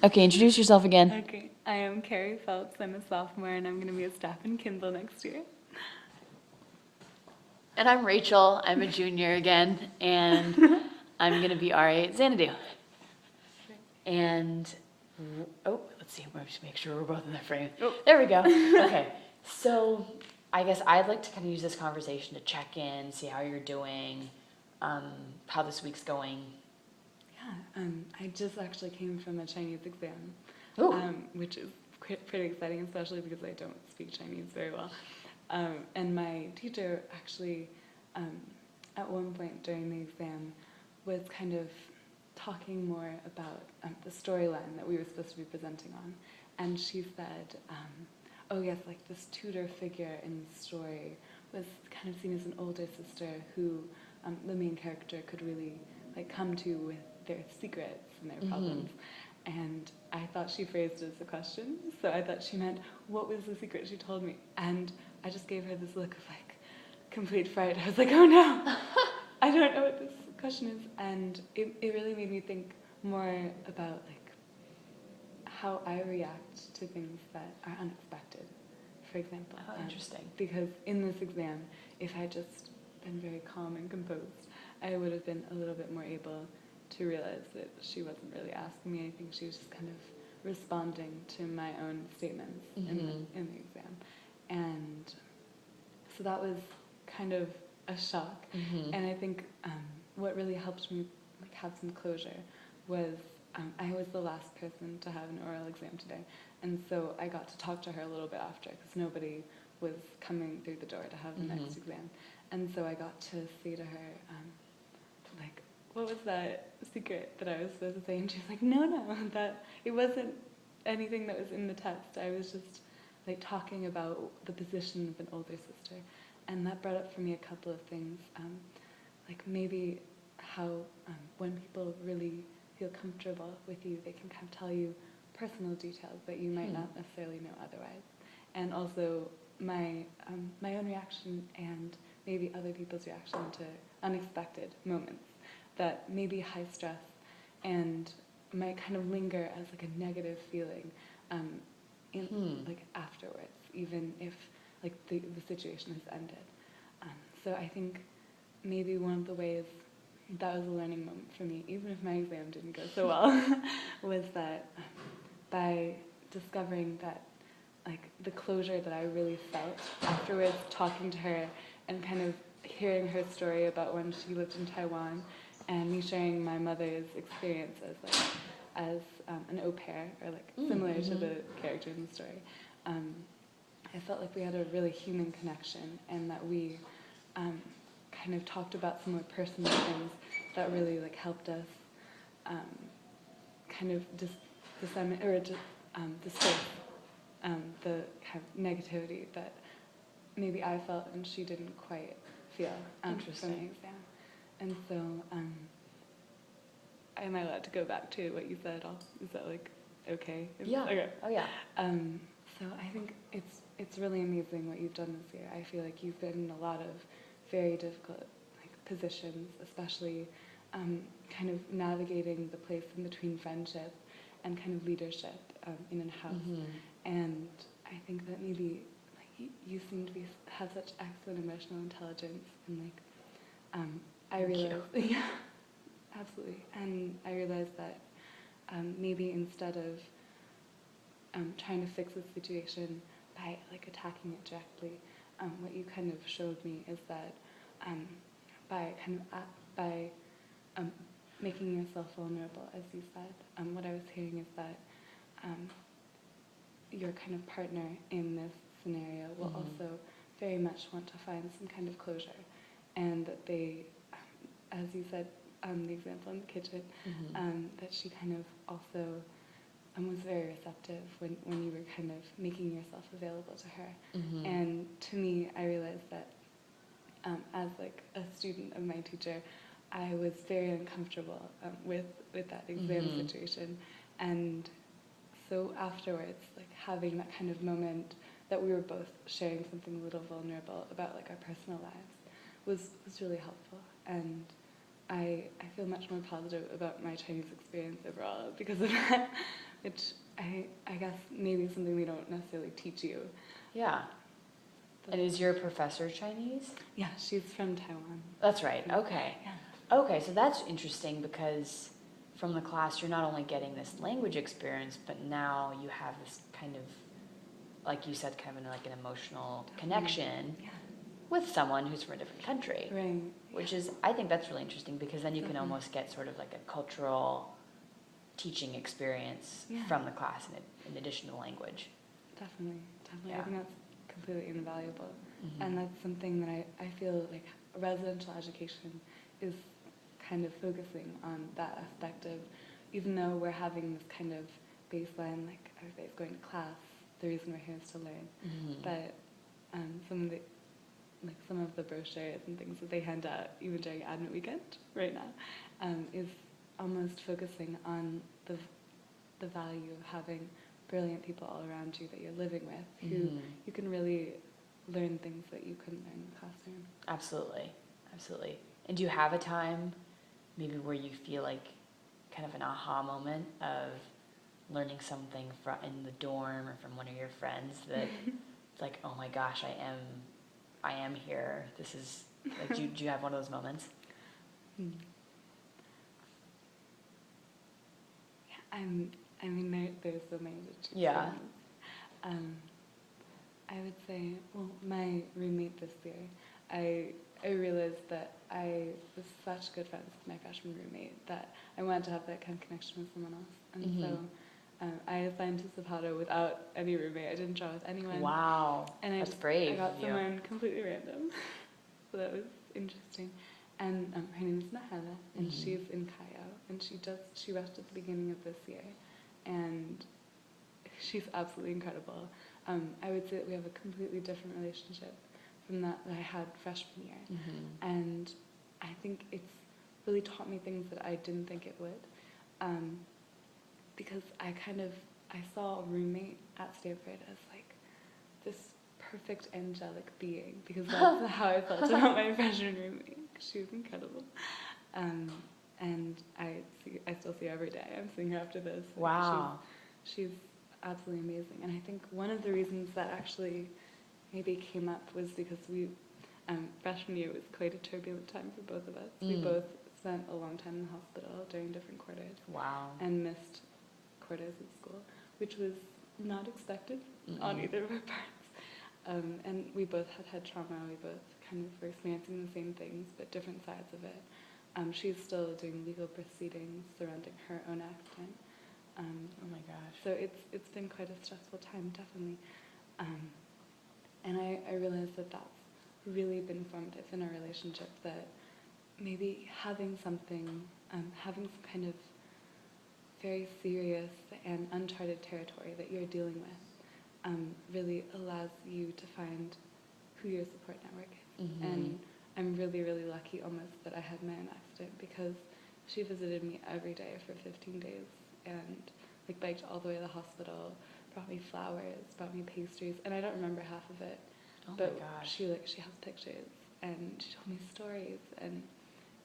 Okay, introduce yourself again. Okay, I am Carey Phelps. I'm a sophomore and I'm going to be a staff in Kindle next year. And I'm Rachel. I'm a junior again, and I'm going to be RA at Xanadu. And, let's see, we'll just make sure we're both in the frame. Oh. There we go. Okay, so I guess I'd like to kind of use this conversation to check in, see how you're doing, how this week's going. Yeah, I just actually came from a Chinese exam, Ooh. which is pretty exciting, especially because I don't speak Chinese very well. And my teacher actually, at one point during the exam, was kind of talking more about the storyline that we were supposed to be presenting on. And she said, oh yes, like this tutor figure in the story was kind of seen as an older sister who the main character could really like come to with their secrets and their problems. And I thought she phrased it as a question, so I thought she meant, what was the secret she told me? And I just gave her this look of like complete fright. I was like, oh no, I don't know what this question is. And it really made me think more about like how I react to things that are unexpected, for example. Oh, interesting. Because in this exam, if I had just been very calm and composed, I would have been a little bit more able to realize that she wasn't really asking me anything. She was just kind of responding to my own statements in the exam. And so that was kind of a shock. And I think what really helped me like have some closure was I was the last person to have an oral exam today. And so I got to talk to her a little bit after because nobody was coming through the door to have the next exam. And so I got to say to her, like, what was that secret that I was supposed to say? And she was like, no, that it wasn't anything that was in the test. I was just like talking about the position of an older sister. And that brought up for me a couple of things, like maybe how when people really feel comfortable with you, they can kind of tell you personal details that you might not necessarily know otherwise. And also my own reaction and maybe other people's reaction to unexpected moments that may be high stress and might kind of linger as like a negative feeling like afterwards, even if like the situation has ended. So I think maybe one of the ways that was a learning moment for me, even if my exam didn't go so well, was that by discovering that like the closure that I really felt afterwards, talking to her and kind of hearing her story about when she lived in Taiwan, and me sharing my mother's experience as an au pair, or like similar to the character in the story. I felt like we had a really human connection, and that we kind of talked about some more personal things that really like helped us kind of disseminate or disperse the kind of negativity that maybe I felt and she didn't quite feel from the exam. And so, am I allowed to go back to what you said? Is that like okay? Yeah. Okay. Oh yeah. So I think it's really amazing what you've done this year. I feel like you've been in a lot of very difficult like positions, especially kind of navigating the place in between friendship and kind of leadership in a house. And I think that maybe like you seem to have such excellent emotional intelligence, and like I realized, yeah, absolutely. And I realized that maybe instead of trying to fix the situation by like attacking it directly, what you kind of showed me is that by making yourself vulnerable, as you said, what I was hearing is that your kind of partner in this scenario will also very much want to find some kind of closure, and that they, as you said, the example in the kitchen, that she kind of also was very receptive when you were kind of making yourself available to her. And to me, I realized that as like a student of my teacher, I was very uncomfortable with that exam situation. And so afterwards, like having that kind of moment that we were both sharing something a little vulnerable about like our personal lives was really helpful. And I feel much more positive about my Chinese experience overall because of that. which I guess maybe is something they don't necessarily teach you. Yeah. And is your professor Chinese? Yeah, she's from Taiwan. That's right. Okay. Yeah. Okay, so that's interesting because from the class you're not only getting this language experience, but now you have this kind of, like you said, kind of like an emotional connection with someone who's from a different country. Right. Which is, I think that's really interesting because then you can Definitely. almost get sort of like a cultural teaching experience from the class in addition to the language. Definitely. Yeah. I think that's completely invaluable. Mm-hmm. And that's something that I feel like residential education is kind of focusing on that aspect of, even though we're having this kind of baseline, like everybody's going to class, the reason we're here is to learn. Mm-hmm. But some of the brochures and things that they hand out, even during Advent weekend right now, is almost focusing on the value of having brilliant people all around you that you're living with, who you can really learn things that you couldn't learn in the classroom. Absolutely. Absolutely. And do you have a time maybe where you feel like kind of an aha moment of learning something in the dorm or from one of your friends that it's like, oh my gosh, I am here. This is like, do you have one of those moments? Yeah, I mean, there's so many to choose Yeah. from. I would say, well, my roommate this year, I realized that I was such good friends with my freshman roommate that I wanted to have that kind of connection with someone else. And so I assigned to Zapato without any roommate. I didn't draw with anyone. Wow. And That's brave. I got of someone completely random. So that was interesting. And her name is Nahala, and she's in Cayo. And she rushed at the beginning of this year. And she's absolutely incredible. I would say that we have a completely different relationship from that I had freshman year. And I think it's really taught me things that I didn't think it would. Because I saw a roommate at Stanford as like this perfect angelic being, because that's how I felt about my freshman roommate. She was incredible. And I still see her every day. I'm seeing her after this. Wow. She's absolutely amazing. And I think one of the reasons that actually maybe came up was because freshman year was quite a turbulent time for both of us. We both spent a long time in the hospital during different quarters. Wow. And missed quarters of school, which was not expected on either of our parts. And we both had trauma. We both kind of were experiencing the same things, but different sides of it. She's still doing legal proceedings surrounding her own accident. Oh my gosh. So it's been quite a stressful time, definitely. And I realized that that's really been formative in our relationship, that maybe having some kind of very serious and uncharted territory that you're dealing with really allows you to find who your support network is. And I'm really, really lucky almost that I had my own accident, because she visited me every day for 15 days and like biked all the way to the hospital, brought me flowers, brought me pastries, and I don't remember half of it. Oh but my gosh. she has pictures, and she told me stories, and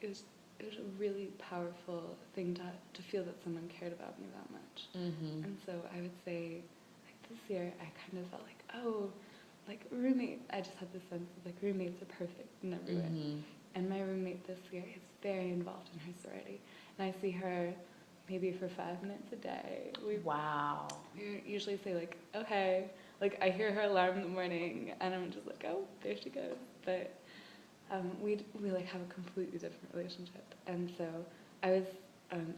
it was a really powerful thing to feel that someone cared about me that much. And so I would say, like this year, I kind of felt like, oh, like roommate. I just had this sense of like roommates are perfect in every way. And my roommate this year is very involved in her sorority, and I see her maybe for 5 minutes a day. Wow. We usually say like, okay, like I hear her alarm in the morning, and I'm just like, oh, there she goes. But we like have a completely different relationship. And so I was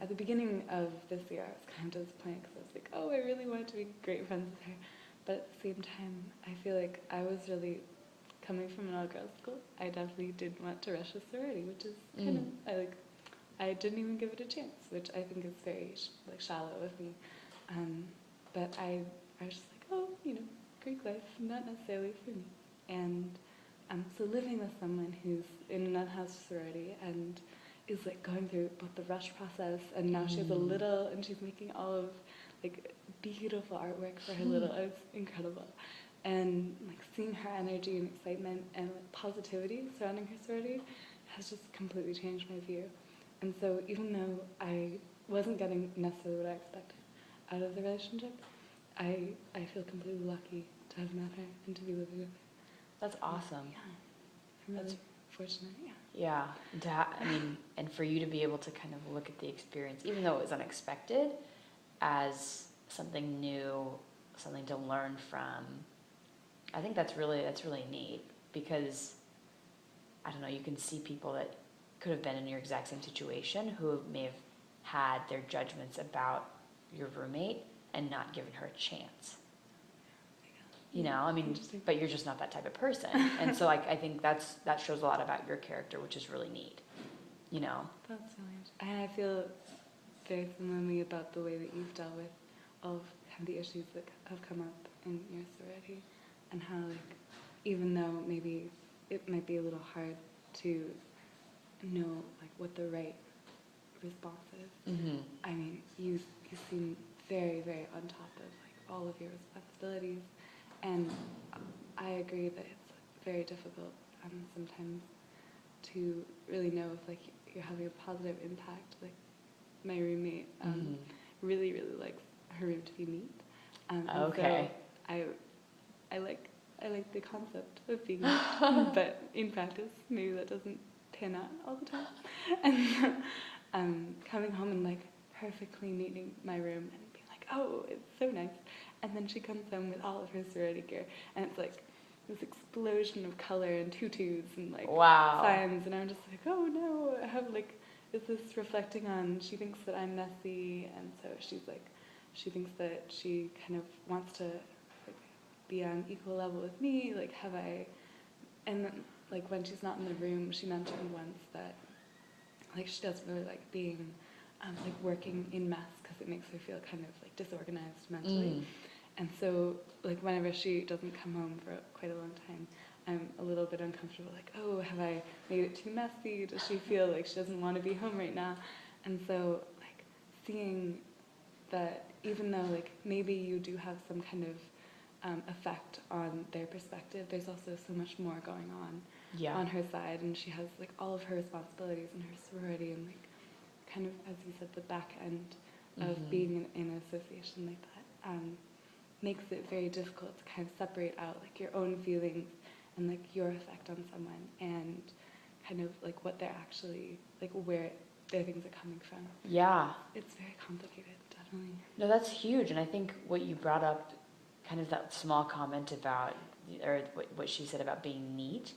at the beginning of this year, I was kind of disappointed because I was like, oh, I really wanted to be great friends with her. But at the same time, I feel like I was really coming from an all-girls school. I definitely did want to rush a sorority, which is kind of I didn't even give it a chance, which I think is very shallow of me. But I was just like, oh, Greek life, not necessarily for me. And so living with someone who's in an unhoused sorority and is like going through both the rush process, and now she has a little, and she's making all of like beautiful artwork for her little. It's incredible. And like seeing her energy and excitement and like positivity surrounding her sorority has just completely changed my view. And so even though I wasn't getting necessarily what I expected, out of the relationship, I feel completely lucky to have met her and to be living with her. That's awesome. Yeah, I'm really That's- fortunate. Yeah. Yeah, and I mean, and for you to be able to kind of look at the experience, even though it was unexpected, as something new, something to learn from. I think that's really neat because I don't know, you can see people that could have been in your exact same situation who may have had their judgments about your roommate and not given her a chance. You know, I mean, but you're just not that type of person. And so like I think that shows a lot about your character, which is really neat. You know? That's really interesting. And I feel very similarly about the way that you've dealt with all of kind of the issues that have come up in your sorority, and how like even though maybe it might be a little hard to know like what the right response is. Mm-hmm. I mean, you seem very, very on top of like all of your responsibilities, and I agree that it's very difficult sometimes to really know if like you're having a positive impact. Like my roommate really, really likes her room to be neat. Okay. So I like the concept of being neat, but in practice maybe that doesn't pan out all the time. And coming home and like perfectly neating my room and being like, oh, it's so nice. And then she comes home with all of her sorority gear, and it's like this explosion of color and tutus and like Wow. signs, and I'm just like, oh no, I have like, is this reflecting on, she thinks that I'm messy, and so she's like, she thinks that she kind of wants to like be on equal level with me, like have I, and then like when she's not in the room, she mentioned once that like she doesn't really like being like working in mess because it makes her feel kind of like disorganized mentally. And so like whenever she doesn't come home for quite a long time, I'm a little bit uncomfortable, like, oh, have I made it too messy? Does she feel like she doesn't want to be home right now? And so like seeing that even though like maybe you do have some kind of effect on their perspective, there's also so much more going on on her side, and she has like all of her responsibilities in her sorority, and like kind of, as you said, the back end of being in an association like that makes it very difficult to kind of separate out like your own feelings and like your effect on someone and kind of like what they're actually like, where their things are coming from. Yeah. It's very complicated, definitely. No, that's huge. And I think what you brought up, kind of that small comment about, or what she said about being neat,